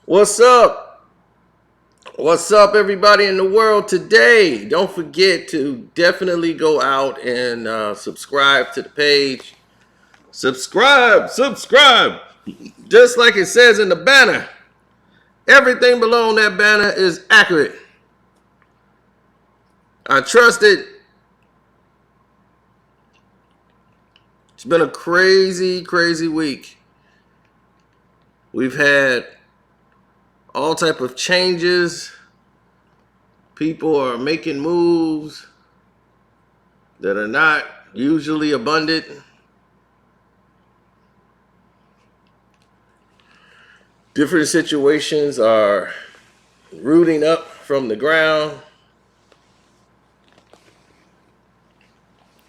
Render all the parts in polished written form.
What's up? What's up, everybody in the world today? Don't forget to definitely go out and subscribe to the page. Subscribe. Just like it says in the banner. Everything below on that banner is accurate. I trust it. It's been a crazy week. We've had all type of changes. People are making moves that are not usually abundant. Different situations are rooting up from the ground.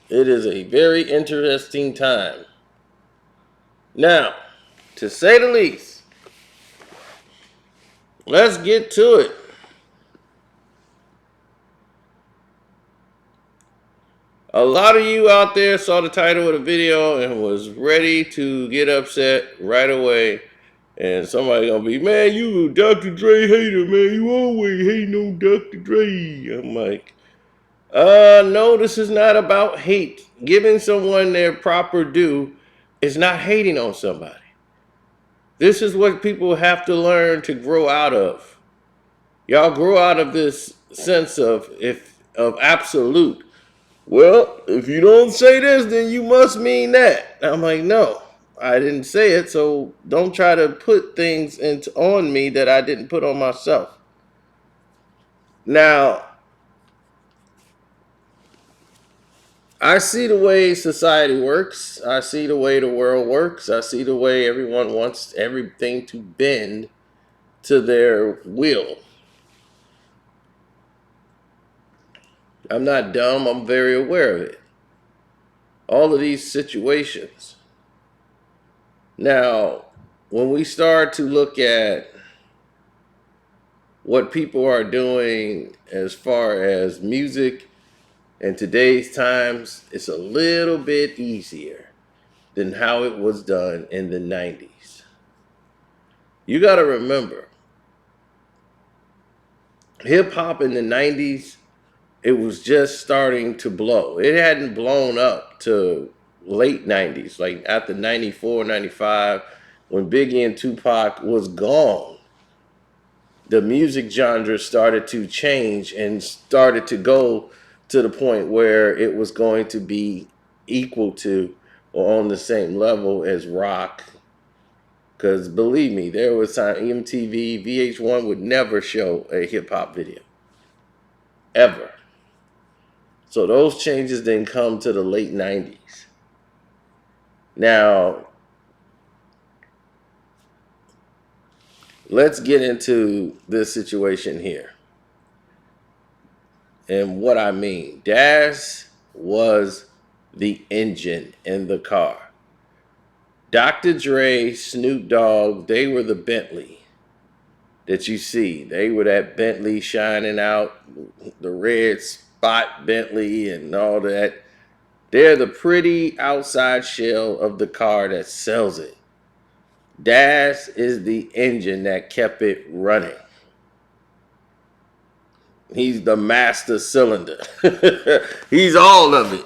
It is a very interesting time. Now, to say the least, let's get to it. A lot of you out there saw the title of the video and was ready to get upset right away. And somebody gonna be, man, you a Dr. Dre hater, man. You always hating on Dr. Dre. I'm like, no, this is not about hate. Giving someone their proper due is not hating on somebody. This is what people have to learn to grow out of. Y'all grow out of this sense of absolute. Well, if you don't say this, then you must mean that. I'm like, no, I didn't say it, so don't try to put things on me that I didn't put on myself. Now, I see the way society works. I see the way the world works. I see the way everyone wants everything to bend to their will. I'm not dumb. I'm very aware of it. All of these situations. Now, when we start to look at what people are doing as far as music in today's times, it's a little bit easier than how it was done in the 90s. You got to remember, hip hop in the 90s, it was just starting to blow. It hadn't blown up to late 90s, like after 94, 95, when Biggie and Tupac was gone. The music genre started to change and started to go to the point where it was going to be equal to or on the same level as rock. Because believe me, there was time MTV, VH1 would never show a hip hop video. Ever. So those changes didn't come to the late 90s. Now, let's get into this situation here. And what I mean, Daz was the engine in the car. Dr. Dre, Snoop Dogg, they were the Bentley that you see. They were that Bentley shining out, the red spot Bentley and all that. They're the pretty outside shell of the car that sells it. Daz is the engine that kept it running. He's the master cylinder. He's all of it.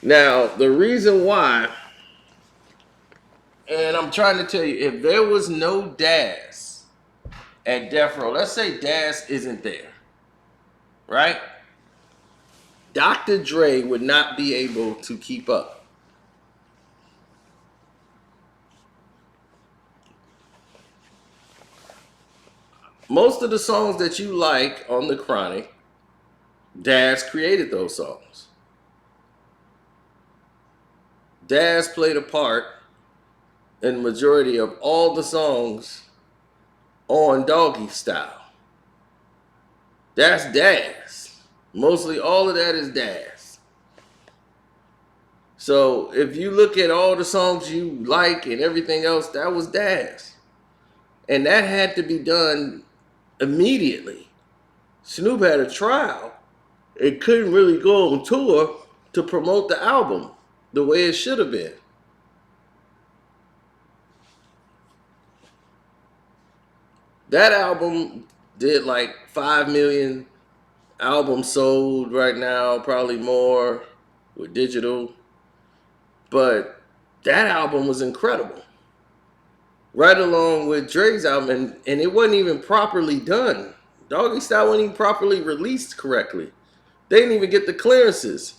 Now, the reason why, and I'm trying to tell you, if there was no Daz at Death Row, let's say Daz isn't there, right? Dr. Dre would not be able to keep up. Most of the songs that you like on The Chronic, Daz created those songs. Daz played a part in the majority of all the songs on Doggy Style. That's Daz. Mostly all of that is Daz. So if you look at all the songs you like and everything else, that was Daz. And that had to be done immediately. Snoop had a trial. It couldn't really go on tour to promote the album the way it should have been. That album did like 5 million albums sold right now, probably more with digital. But that album was incredible. Right along with Dre's album, and it wasn't even properly done. Doggy Style wasn't even properly released correctly. They didn't even get the clearances.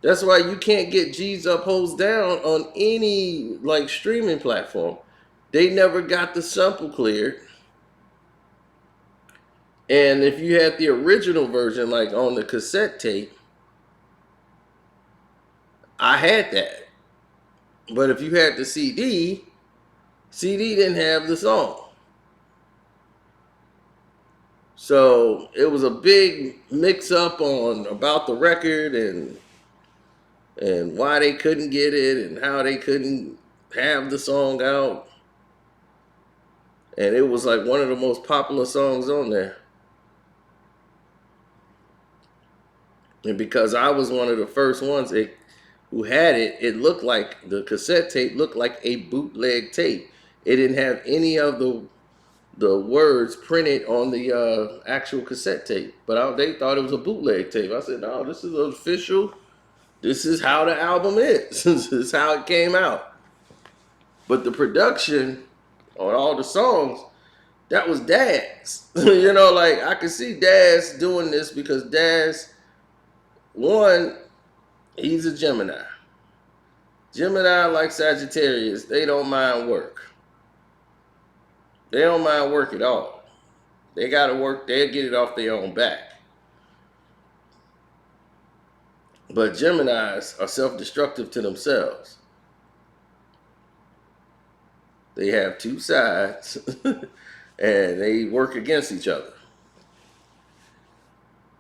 That's why you can't get G's Up, Hoes Down on any like streaming platform. They never got the sample cleared. And if you had the original version, like on the cassette tape, I had that. But if you had the CD didn't have the song. So it was a big mix up on about the record and why they couldn't get it and how they couldn't have the song out. And it was like one of the most popular songs on there. And because I was one of the first ones who had it, it looked like the cassette tape looked like a bootleg tape. It didn't have any of the words printed on the actual cassette tape, but they thought it was a bootleg tape. I said, no, this is official. This is how the album is. This is how it came out. But the production on all the songs, that was Daz. You know, like I could see Daz doing this because Daz, one, he's a Gemini. Gemini, like Sagittarius, they don't mind work. They don't mind work at all. They got to work, they'll get it off their own back. But Geminis are self-destructive to themselves. They have two sides and they work against each other.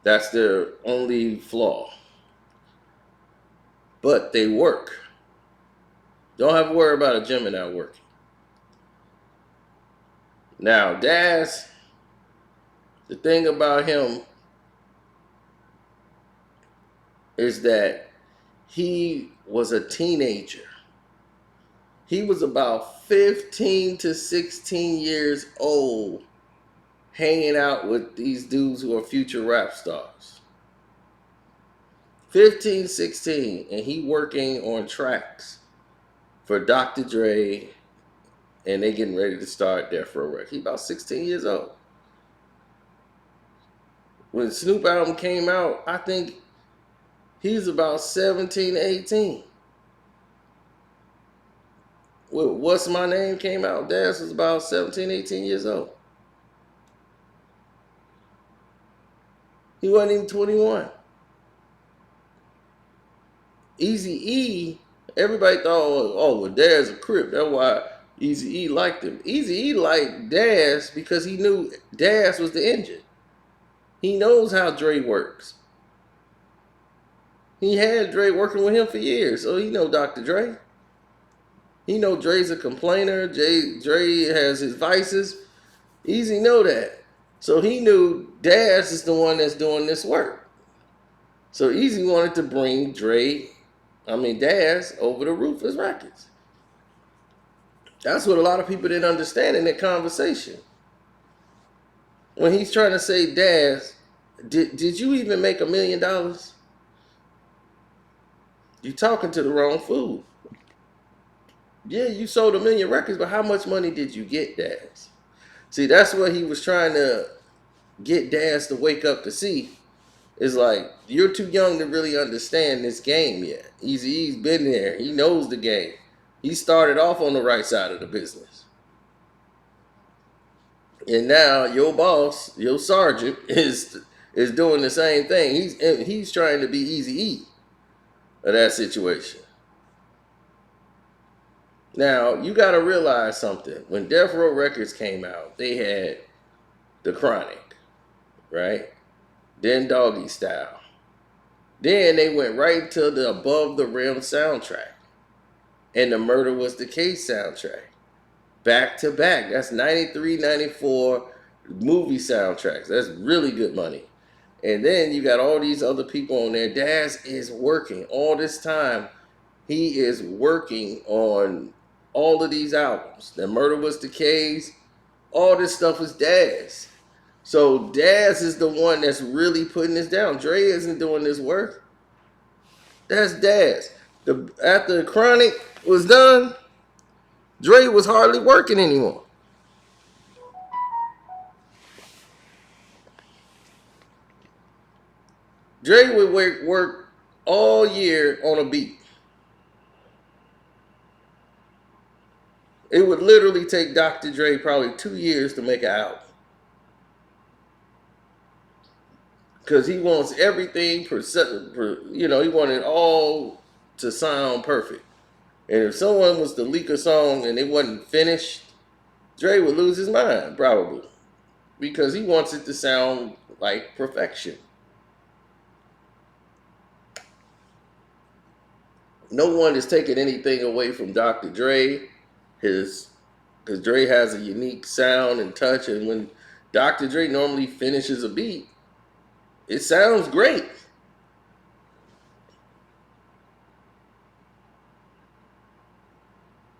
That's their only flaw. But they work. Don't have to worry about a Gemini working. Now, Daz, the thing about him is that he was a teenager. He was about 15 to 16 years old hanging out with these dudes who are future rap stars. 15, 16, and he working on tracks for Dr. Dre, and they getting ready to start Death Row Records. He about 16 years old. When Snoop album came out, I think he's about 17, 18. When What's My Name came out, Daz was about 17, 18 years old. He wasn't even 21. Eazy-E, everybody thought, oh, well, Daz a Crip. That's why Eazy-E liked him. Eazy-E liked Daz because he knew Daz was the engine. He knows how Dre works. He had Dre working with him for years, so he know Dr. Dre. He know Dre's a complainer. Dre has his vices. Eazy know that. So he knew Daz is the one that's doing this work. So Eazy wanted to bring Daz over to Ruthless Records. That's what a lot of people didn't understand in that conversation. When he's trying to say, Daz, did you even make $1 million? You talking to the wrong fool. Yeah, you sold 1 million records, but how much money did you get, Daz? See, that's what he was trying to get Daz to wake up to see. It's like, you're too young to really understand this game yet. Eazy-E's been there. He knows the game. He started off on the right side of the business. And now your boss, your sergeant, is doing the same thing. He's trying to be Eazy-E of that situation. Now, you got to realize something. When Death Row Records came out, they had The Chronic, right? Then Doggy Style. Then they went right to the Above the Rim soundtrack. And the Murder Was the Case soundtrack. Back to back. That's 93, 94 movie soundtracks. That's really good money. And then you got all these other people on there. Daz is working all this time. He is working on all of these albums. The Murder Was the Case, All this stuff is Daz. So Daz is the one that's really putting this down. Dre isn't doing this work. That's Daz. After Chronic was done, Dre was hardly working anymore. Dre would work all year on a beat. It would literally take Dr. Dre probably 2 years to make an album. Because he wants everything, he wanted all to sound perfect. And if someone was to leak a song and it wasn't finished, Dre would lose his mind, probably. Because he wants it to sound like perfection. No one is taking anything away from Dr. Dre. Because Dre has a unique sound and touch, and when Dr. Dre normally finishes a beat, it sounds great.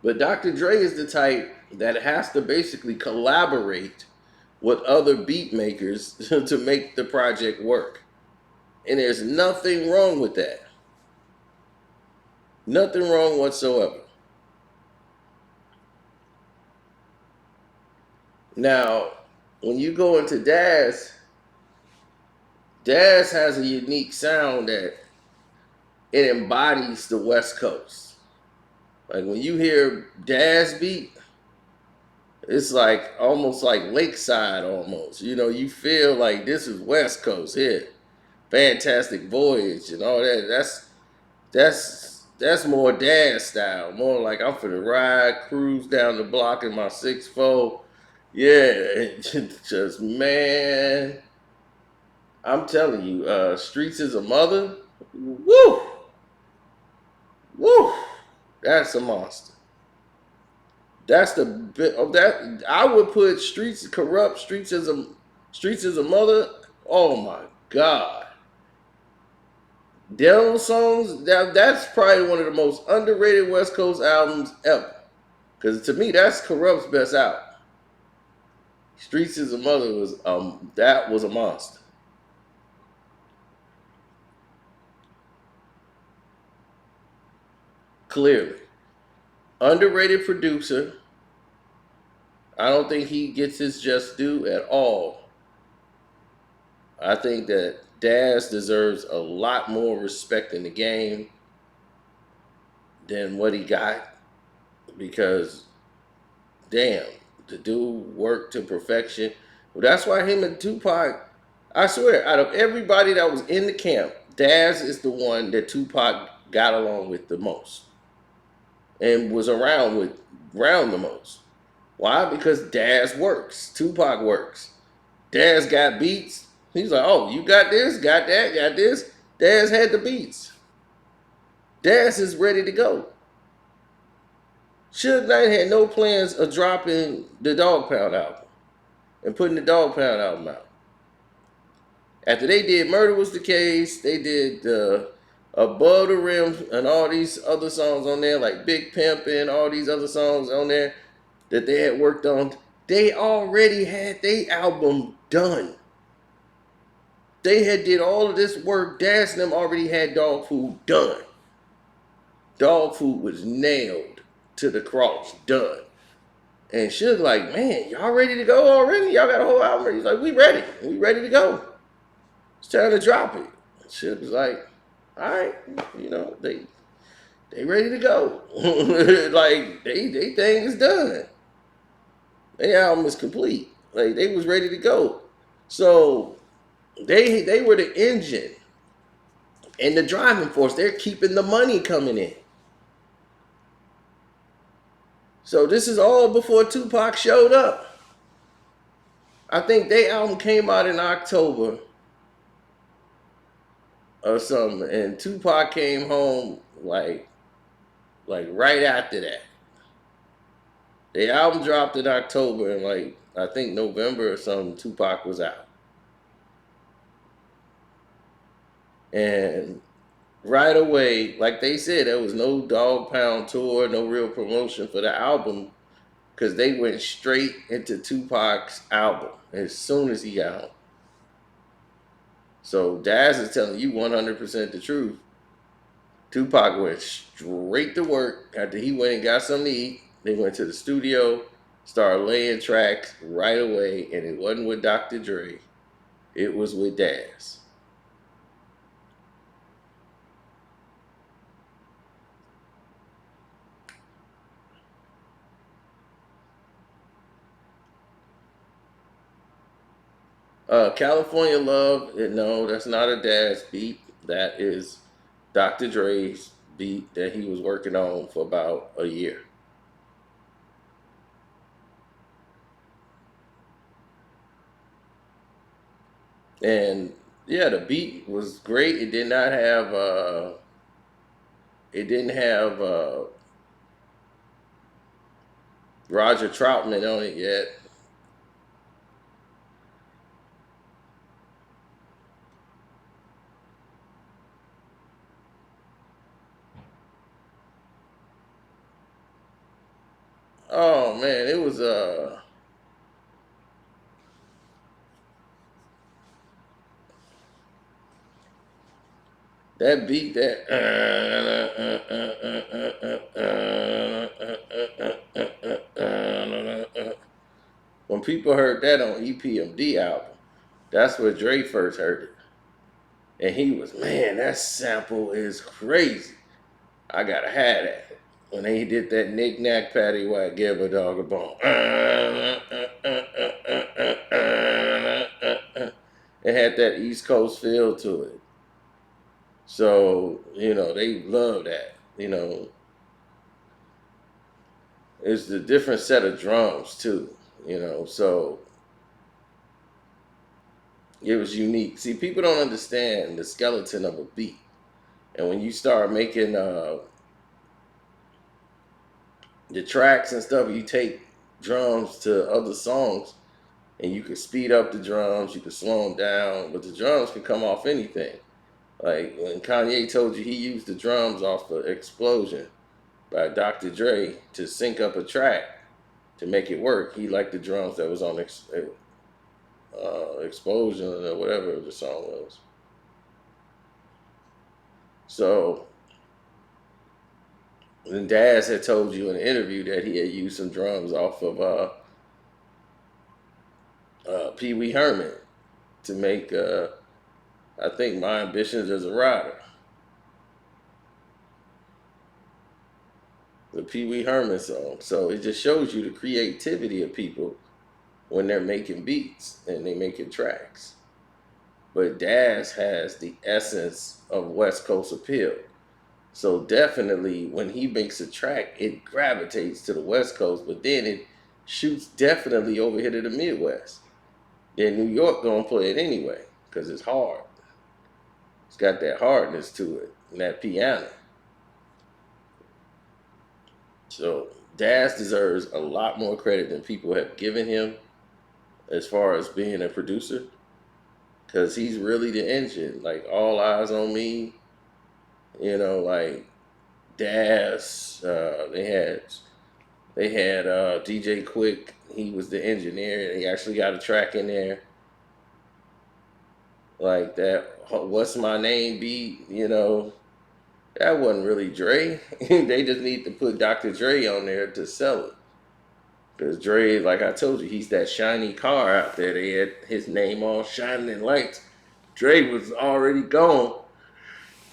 But Dr. Dre is the type that has to basically collaborate with other beat makers to make the project work. And there's nothing wrong with that. Nothing wrong whatsoever. Now, when you go into Daz, Daz has a unique sound that it embodies the West Coast. Like when you hear Daz beat, it's like almost like lakeside almost. You feel like this is West Coast here. Fantastic Voyage and all that. That's more Daz style. More like I'm finna ride, cruise down the block in my 6'4". Yeah, just man. I'm telling you, Streets is a Mother. Woo! Woo! That's a monster. That's the bit of that. I would put Streets Corrupt, Streets as a Mother. Oh my God. Those songs, that's probably one of the most underrated West Coast albums ever. Because to me, that's Corrupt's best album. Streets as a Mother was a monster. Clearly. Underrated producer. I don't think he gets his just due at all. I think that Daz deserves a lot more respect in the game than what he got because, damn, the dude worked to perfection. Well, that's why him and Tupac, I swear, out of everybody that was in the camp, Daz is the one that Tupac got along with the most and was around the most. Why? Because Daz works. Tupac works. Daz got beats. He's like, oh, you got this, got that, got this. Daz had the beats. Daz is ready to go. Suge Knight had no plans of dropping the Dog Pound album and putting the Dog Pound album out. After they did Murder Was the Case, they did Above the Rim and all these other songs on there, like Big Pimpin', all these other songs on there that they had worked on. They already had their album done. They had did all of this work. Daz and them already had Dog Food done. Dog Food was nailed to the cross, done. And Suge like, man, y'all ready to go already? Y'all got a whole album? He's like, we ready. We ready to go. It's time to drop it. And Suge was like, all right, they ready to go. Like they thing is done. Their album is complete. Like they was ready to go. So they were the engine and the driving force. They're keeping the money coming in. So this is all before Tupac showed up. I think their album came out in October or something, and Tupac came home like right after that. The album dropped in October, and I think November or something, Tupac was out. And right away, like they said, there was no Dog Pound tour, no real promotion for the album. because they went straight into Tupac's album as soon as he got home. So Daz is telling you 100% the truth. Tupac went straight to work after he went and got something to eat. They went to the studio, started laying tracks right away, and it wasn't with Dr. Dre. It was with Daz. California Love, no, that's not a Daz beat. That is Dr. Dre's beat that he was working on for about a year. And yeah, the beat was great. It did not have it didn't have Roger Troutman on it yet. Oh man, it was that beat that when people heard that on EPMD album, that's where Dre first heard it. And he was, man, that sample is crazy. I gotta have that. When they did that knick knack patty whack, give a dog a bone. It had that East Coast feel to it. So, they love that. It's a different set of drums too, so it was unique. See, people don't understand the skeleton of a beat. And when you start making the tracks and stuff, you take drums to other songs and you can speed up the drums, you can slow them down, but the drums can come off anything. Like when Kanye told you he used the drums off of Explosion by Dr. Dre to sync up a track to make it work. He liked the drums that was on Explosion or whatever the song was. So then Daz had told you in an interview that he had used some drums off of Pee Wee Herman to make, I think, My Ambitions as a Rider. The Pee Wee Herman song. So it just shows you the creativity of people when they're making beats and they making tracks. But Daz has the essence of West Coast appeal. So definitely when he makes a track, it gravitates to the West Coast, but then it shoots definitely over here to the Midwest. Then New York gonna play it anyway, because it's hard. It's got that hardness to it and that piano. So Daz deserves a lot more credit than people have given him as far as being a producer. Cause he's really the engine. Like All Eyes on Me, like Daz. They had DJ Quick. He was the engineer. He actually got a track in there like that. What's My Name beat? That wasn't really Dre. They just need to put Dr. Dre on there to sell it. Because Dre, like I told you, he's that shiny car out there. They had his name all shining in lights. Dre was already gone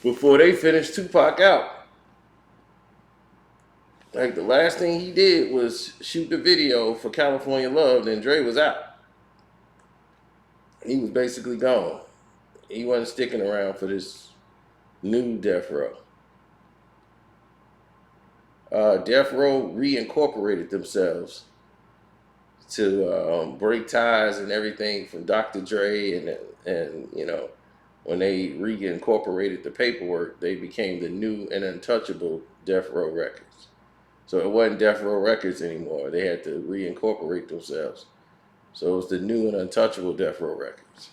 before they finished Tupac out. Like the last thing he did was shoot the video for California Love, then Dre was out. He was basically gone. He wasn't sticking around for this new Death Row. Death Row reincorporated themselves to break ties and everything from Dr. Dre, and when they reincorporated the paperwork, they became the new and untouchable Death Row Records. So it wasn't Death Row Records anymore. They had to reincorporate themselves. So it was the new and untouchable Death Row Records.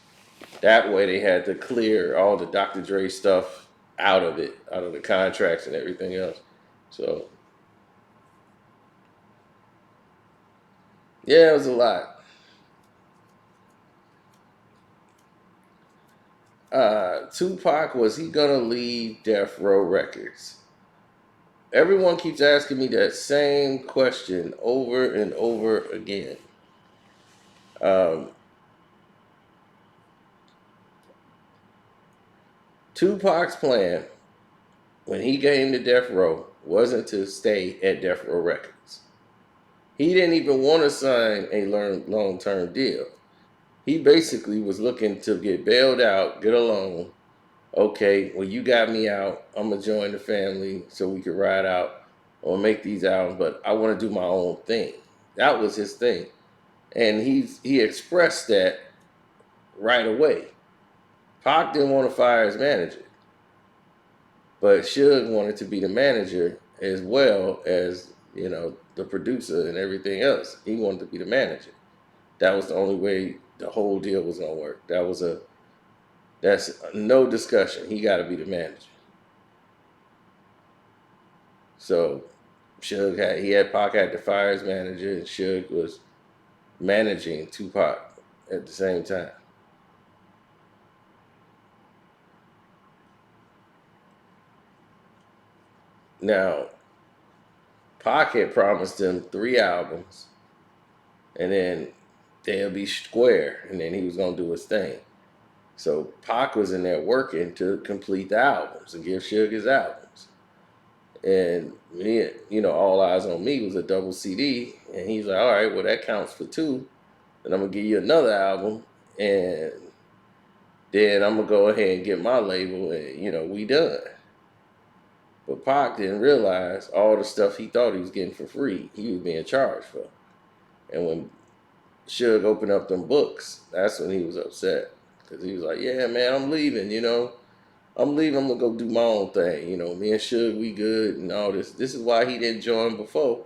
That way they had to clear all the Dr. Dre stuff out of it, out of the contracts and everything else. So Yeah, it was a lot. Tupac, was he gonna leave Death Row Records? Everyone keeps asking me that same question over and over again. Um, Tupac's plan when he came to Death Row wasn't to stay at Death Row Records. He didn't even want to sign a long term deal. He basically was looking to get bailed out, get a loan. Okay, well, you got me out. I'm going to join the family so we can ride out or make these albums, but I want to do my own thing. That was his thing. And he expressed that right away. Pac didn't want to fire his manager, but Suge wanted to be the manager as well as, the producer and everything else. He wanted to be the manager. That was the only way the whole deal was gonna work. That's no discussion. He got to be the manager. So Pac had to fire his manager, and Suge was managing Tupac at the same time. Now, Pac had promised him 3 albums, and then they'll be square, and then he was gonna do his thing. So Pac was in there working to complete the albums and give Suge his albums. And me, All Eyes on Me was a double CD, and he's like, all right, well that counts for 2, and I'm gonna give you another album, and then I'm gonna go ahead and get my label, and we done. But Pac didn't realize all the stuff he thought he was getting for free, he was being charged for. And when Suge opened up them books, that's when he was upset. Because he was like, yeah, man, I'm leaving, I'm leaving, I'm gonna go do my own thing. Me and Suge, we good and all this. This is why he didn't join before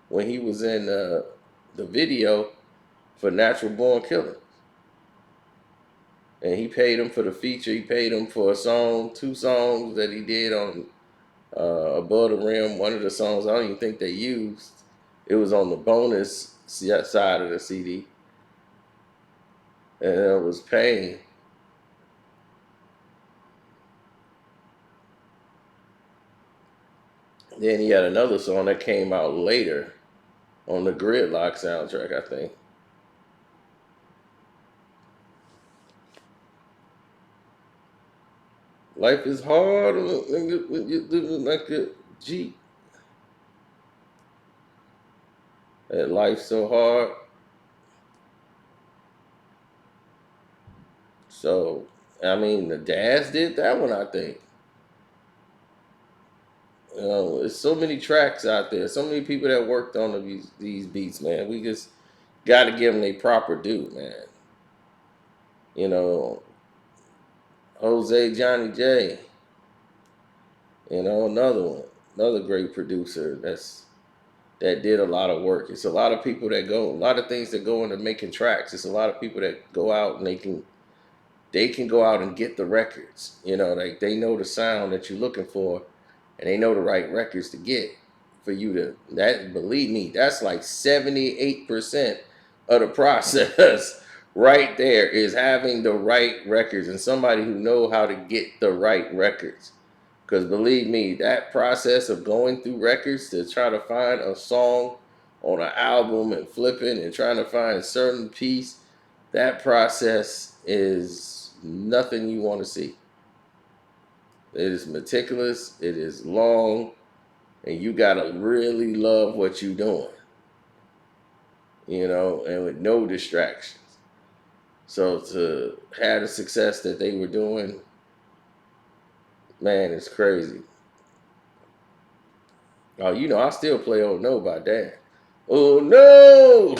when he was in the video for Natural Born Killers. And he paid him for the feature. He paid him for a song, 2 songs that he did on Above the Rim. One of the songs I don't even think they used. It was on the bonus side of the CD. And it was Pain. Then he had another song that came out later on the Gridlock soundtrack, I think. Life is hard when you're living like a G. And life's so hard. So, I mean, the Daz did that one, I think. There's so many tracks out there, so many people that worked on these beats, man. We just got to give them a proper due, man. You know, Jose Johnny J. Another one, another great producer that did a lot of work. It's a lot of people that go, a lot of things that go into making tracks. It's a lot of people that go out and they can go out and get the records. Like they know the sound that you're looking for, and they know the right records to get for you to. That, believe me, that's like 78% of the process. Right there is having the right records and somebody who know how to get the right records. Because believe me, that process of going through records to try to find a song on an album and flipping and trying to find a certain piece, that process is nothing you want to see. It is meticulous, it is long, and you got to really love what you're doing, and with no distractions. So to have the success that they were doing, man, it's crazy. Oh, I still play Oh No by Dan. Oh no!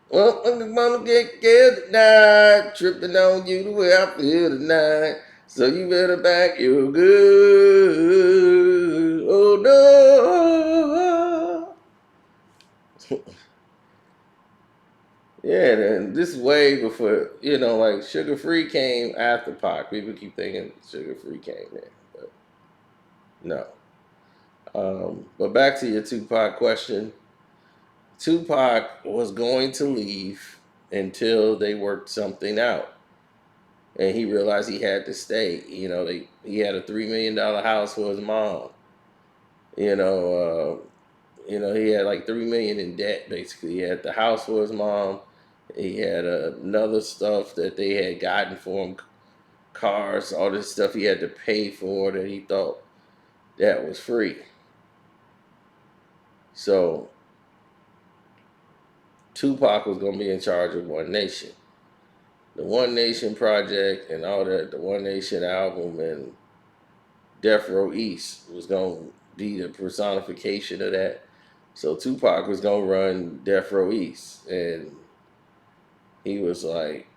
Well, I'm gonna get killed tonight, tripping on you the way I feel tonight. So you better back your good. Oh no! Yeah, and this is way before, like Sugar Free came after Pac. People keep thinking Sugar Free came there, but no. But back to your Tupac question. Tupac was going to leave until they worked something out, and he realized he had to stay. He had a $3 million house for his mom. You know, he had like 3 million in debt. Basically, he had the house for his mom. He had another stuff that they had gotten for him, cars, all this stuff he had to pay for that he thought that was free. So Tupac was going to be in charge of One Nation. The One Nation project and all that, the One Nation album and Death Row East was going to be the personification of that. So Tupac was going to run Death Row East. And he was like,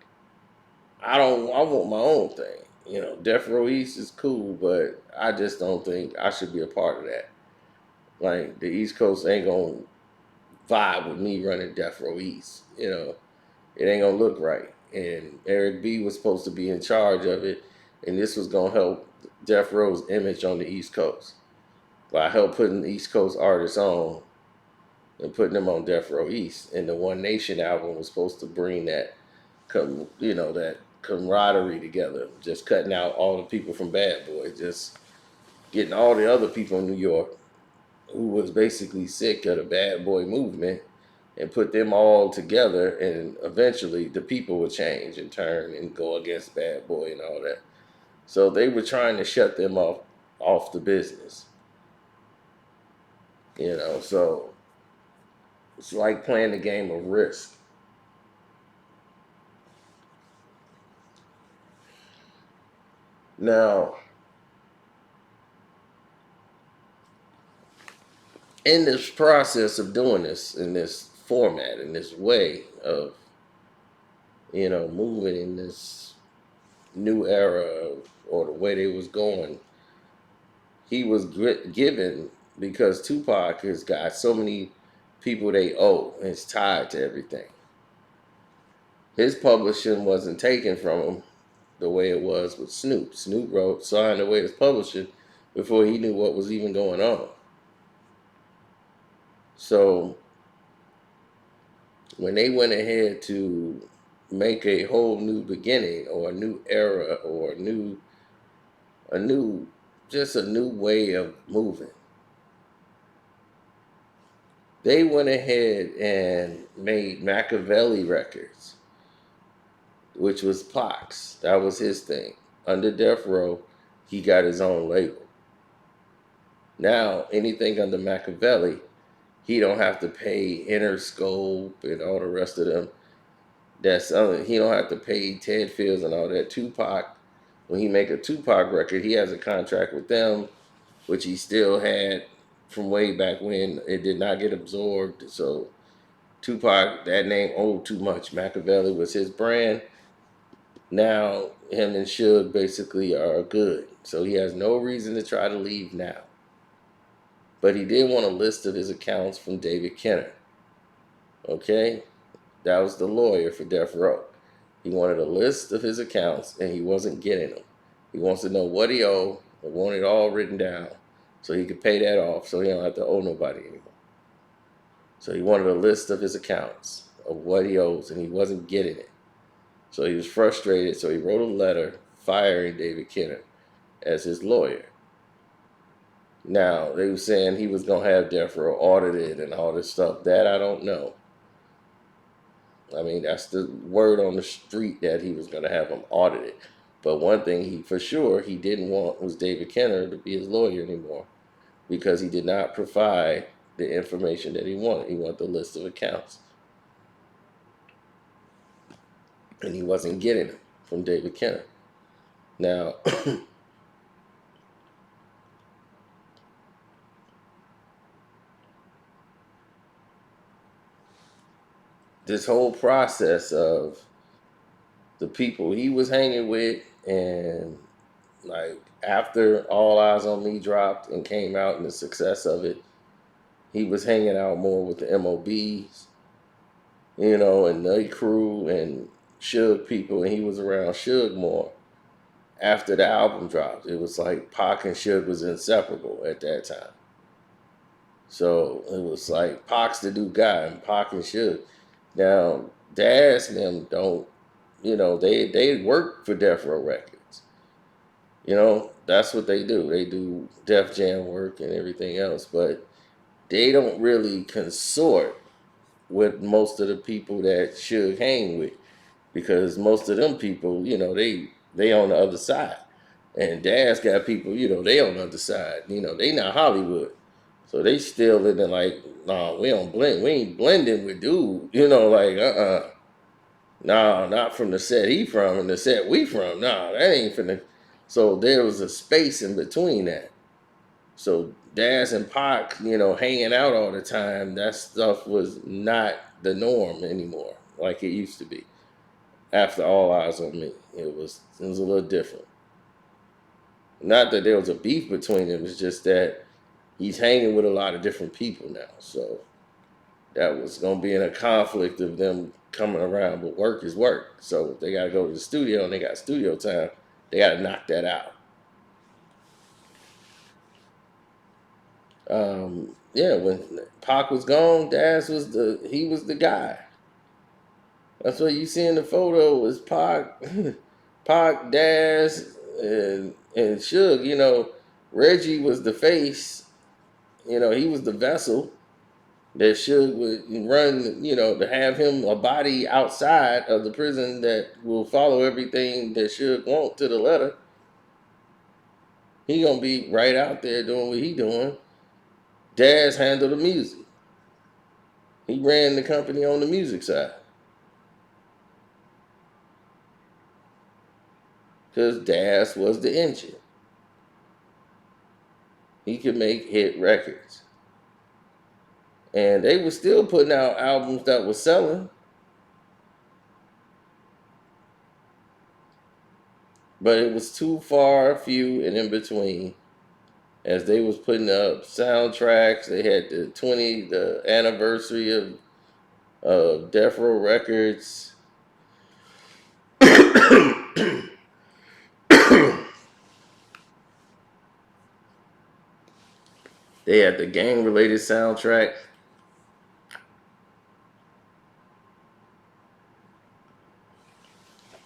I want my own thing. Death Row East is cool, but I just don't think I should be a part of that. Like, the East Coast ain't going to vibe with me running Death Row East. It ain't gonna look right. And Eric B was supposed to be in charge of it, and this was gonna help Death Row's image on the East Coast by help putting East Coast artists on and putting them on Death Row East. And the One Nation album was supposed to bring that, that camaraderie together, just cutting out all the people from Bad Boy, just getting all the other people in New York who was basically sick of the Bad Boy movement and put them all together, and eventually the people would change and turn and go against Bad Boy and all that. So they were trying to shut them off the business. So it's like playing the game of Risk. Now, in this process of doing this, in this format, in this way of, moving in this new era, or the way they was going, he was given, because Tupac has got so many people they owe and it's tied to everything. His publishing wasn't taken from him the way it was with Snoop. Snoop signed away his publishing before he knew what was even going on. So when they went ahead to make a whole new beginning, or a new era, or a new just a new way of moving, they went ahead and made Machiavelli Records, which was Pac's. That was his thing. Under Death Row, he got his own label. Now, anything under Machiavelli, he don't have to pay Interscope and all the rest of them. He don't have to pay Ted Fields and all that. Tupac, when he make a Tupac record, he has a contract with them, which he still had from way back when. It did not get absorbed. So Tupac, that name owed too much. Machiavelli was his brand. Now him and Suge basically are good. So he has no reason to try to leave now. But he did want a list of his accounts from David Kenner. Okay? That was the lawyer for Death Row. He wanted a list of his accounts, and he wasn't getting them. He wants to know what he owed, and want it all written down so he could pay that off, so he don't have to owe nobody anymore. So he wanted a list of his accounts of what he owes, and he wasn't getting it. So he was frustrated, so he wrote a letter firing David Kenner as his lawyer. Now, they were saying he was going to have Death Row audited and all this stuff. That I don't know. I mean, that's the word on the street, that he was going to have him audited. But one thing he didn't want was David Kenner to be his lawyer anymore, because he did not provide the information that he wanted. He wanted the list of accounts. And he wasn't getting it from David Kenner. Now, this whole process of the people he was hanging with, and like after All Eyes on Me dropped and came out, and the success of it, he was hanging out more with the MOBs, and the crew and Suge people, and he was around Suge more after the album dropped. It was like Pac and Suge was inseparable at that time. So it was like Pac's the new guy, and Pac and Suge. Now Daz and them don't, they work for Death Row Records. That's what they do. They do Def Jam work and everything else, but they don't really consort with most of the people that Suge hang with, because most of them people, they on the other side, and Daz got people, they on the other side. They not Hollywood, so they still in there like, nah, we don't blend, we ain't blending with dude, like nah, not from the set he from and the set we from, nah, that ain't finna. So there was a space in between that. So Daz and Pac, hanging out all the time, that stuff was not the norm anymore, like it used to be. After All Eyes on Me, it was a little different. Not that there was a beef between them, it's just that he's hanging with a lot of different people now. So that was gonna be in a conflict of them coming around, but work is work. So if they gotta go to the studio and they got studio time, they gotta knock that out. Yeah, when Pac was gone, Daz was the guy. That's what you see in the photo was Pac, Pac, Daz, and Suge. Reggie was the face. He was the vessel that Suge would run. To have him a body outside of the prison that will follow everything that Suge want to the letter. He gonna be right out there doing what he doing. Daz handled the music. He ran the company on the music side. Because Daz was the engine. He could make hit records. And they were still putting out albums that were selling. But it was too far, few, and in between. As they was putting up soundtracks, they had the anniversary of Death Row Records. They had the gang related soundtrack.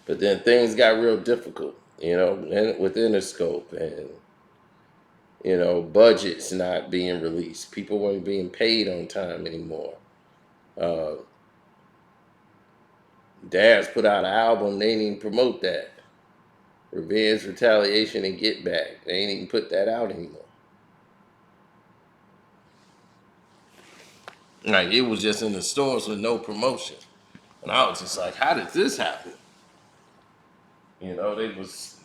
But then things got real difficult, within the scope, and budgets not being released. People weren't being paid on time anymore. Uh, Daz put out an album, they didn't even promote that. Revenge, Retaliation, and Get Back. They ain't even put that out anymore. Like, it was just in the stores with no promotion. And I was just like, how did this happen? They was,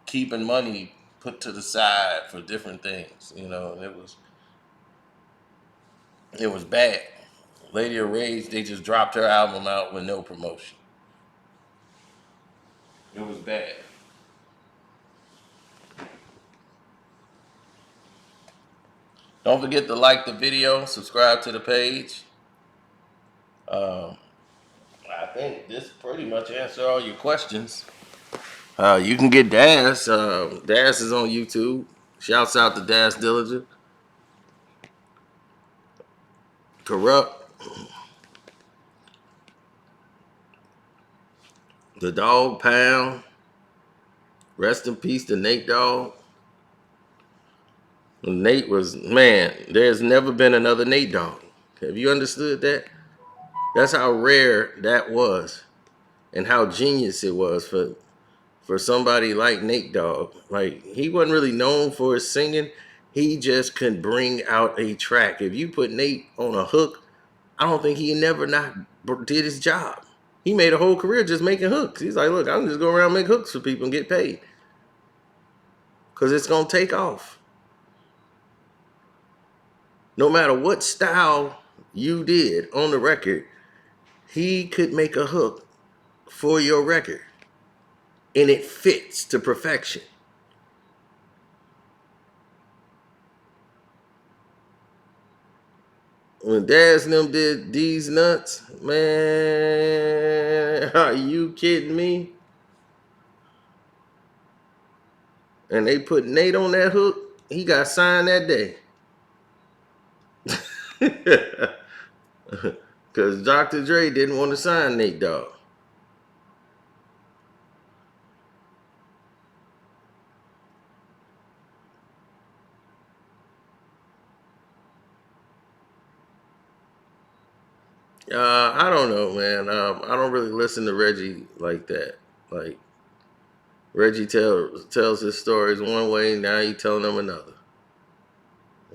keeping money put to the side for different things, and it was bad. Lady of Rage, they just dropped her album out with no promotion. It was bad. Don't forget to like the video, subscribe to the page. Um, I think this pretty much answered all your questions. You can get Daz. Daz is on YouTube. Shouts out to Daz Dillinger. Corrupt. The Dog Pound. Rest in peace to Nate Dogg. Nate was, man, there's never been another Nate Dogg. Have you understood that? That's how rare that was and how genius it was for somebody like Nate Dogg. Like, he wasn't really known for his singing. He just could bring out a track. If you put Nate on a hook, I don't think he never not did his job. He made a whole career just making hooks. He's like, look, I'm just go around and make hooks for people and get paid. Because it's going to take off. No matter what style you did on the record, he could make a hook for your record. And it fits to perfection. When Daz and them did These Nuts, man, are you kidding me? And they put Nate on that hook, he got signed that day. Because Dr. Dre didn't want to sign Nate Dogg. I don't know, man. I don't really listen to Reggie like that. Like Reggie tells his stories one way, now he telling them another.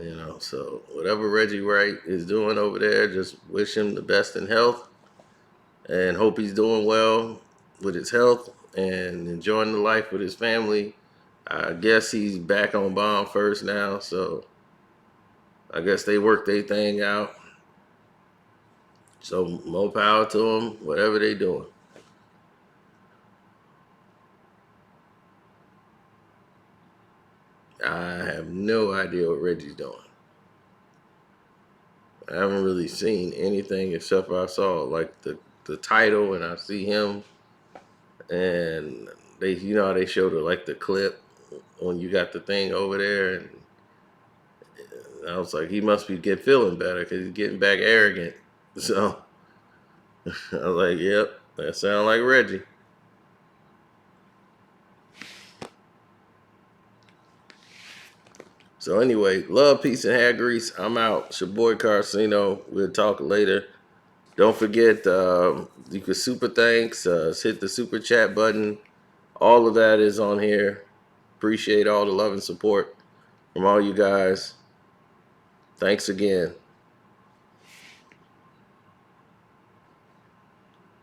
You know, so whatever Reggie Wright is doing over there, just wish him the best in health and hope he's doing well with his health and enjoying the life with his family. I guess he's back on bond first now, so I guess they work their thing out. So more power to them, whatever they doing. I have no idea what Reggie's doing. I haven't really seen anything except for I saw like the title and I see him and they they showed like the clip when you got the thing over there and I was like he must be feeling better because he's getting back arrogant. So I was like, yep, that sounds like Reggie. So anyway, love, peace, and hair grease. I'm out. It's your boy Carcino. We'll talk later. Don't forget, you can super thanks. Hit the super chat button. All of that is on here. Appreciate all the love and support from all you guys. Thanks again.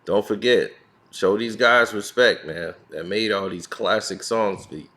Don't forget, show these guys respect, man. That made all these classic songs for you.